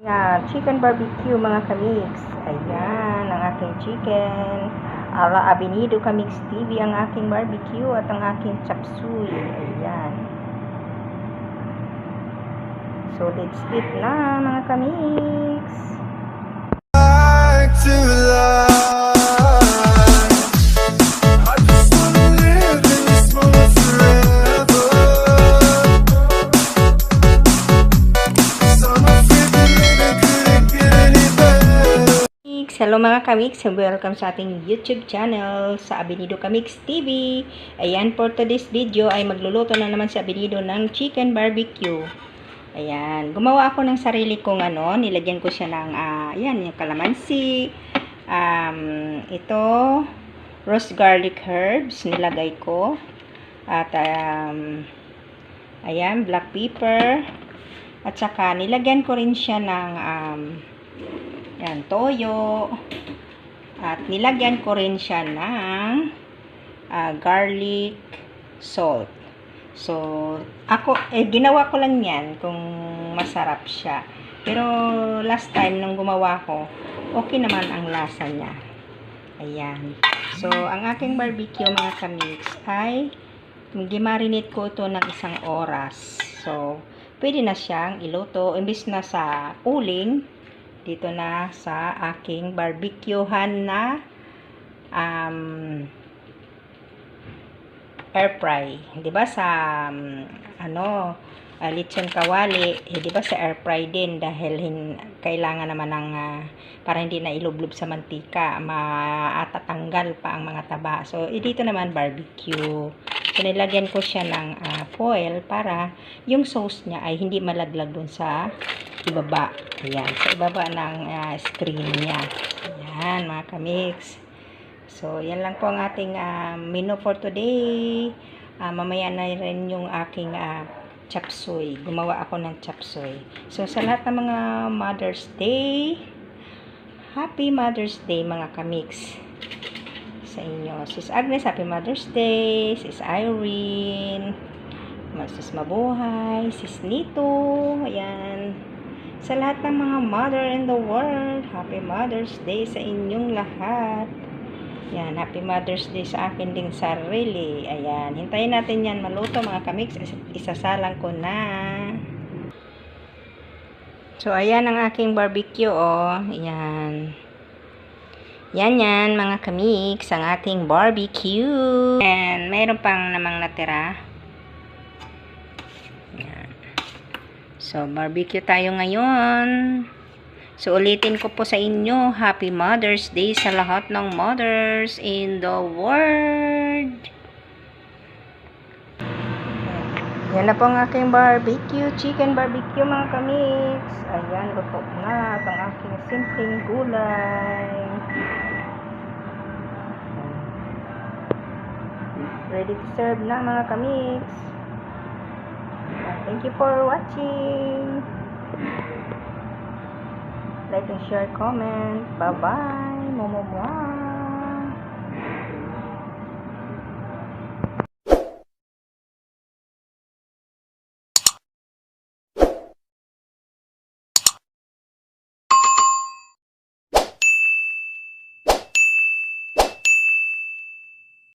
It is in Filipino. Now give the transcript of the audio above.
Chicken barbecue mga kamiks. Ayan, ang aking chicken. Ala Abinido Kamiks TV ang aking barbecue at ang aking chop suey. Ayan. So, let's eat na mga kamiks. Back to life. I just wanna live in this moment forever. 'Cause I'm afraid that living couldn't get any better. Hello mga kamiks, and welcome sa ating YouTube channel sa Abinido Kamiks TV. Ayan, for today's video ay magluluto na naman si Abinido ng chicken barbecue. Ayan, gumawa ako ng sarili kong nilagyan ko siya ng ayan, yung kalamansi, ito, roast garlic herbs, nilagay ko, at ayan, black pepper, at saka nilagyan ko rin siya ng yan, toyo, at nilagyan ko rin siya ng garlic salt. So, ako, ginawa ko lang yan kung masarap siya. Pero, last time nung gumawa ko, okay naman ang lasa niya. Ayan. So, ang aking barbecue mga kamiks ay gimarinate ko ito ng 1 oras. So, pwede na siyang iluto. Imbis na sa uling, dito na sa aking barbecuehan na air fry. 'Di ba sa lechon kawali, 'di ba sa air fry din dahil kailangan naman ng para hindi na ilublob sa mantika, matatanggal pa ang mga taba. So dito naman barbecue. So nilagyan ko siya ng foil para yung sauce niya ay hindi malaglag dun sa ibaba. Ayan, sa ibaba ng screen niya. Ayan mga kamiks. So, yan lang po ang ating menu for today. Mamaya na rin yung aking chop suey. Gumawa ako ng chop suey. So, sa lahat ng mga Mother's Day, Happy Mother's Day mga kamiks. Sa inyo. Sis Agnes, Happy Mother's Day. Sis Irene, Sis Mabuhay, Sis Nito, ayan. Sa lahat ng mga mother in the world, Happy Mother's Day sa inyong lahat. Yan, Happy Mother's Day sa akin ding sarili. Ayan, hintayin natin yan maluto mga kamiks. Isasalang ko na. So, ayan ang aking barbecue, oh. Ayan. Yan mga kamiks, ang ating barbecue. And, mayroon pang namang natira. Ayan. So, barbecue tayo ngayon. So, ulitin ko po sa inyo, Happy Mother's Day sa lahat ng mothers in the world. Yan na po ang aking barbecue, chicken barbecue mga kamiks. Ayan, luto na at ang aking simpleng gulay. Ready to serve na mga kamiks. Thank you for watching. Like and share, comment. Bye-bye. Momo.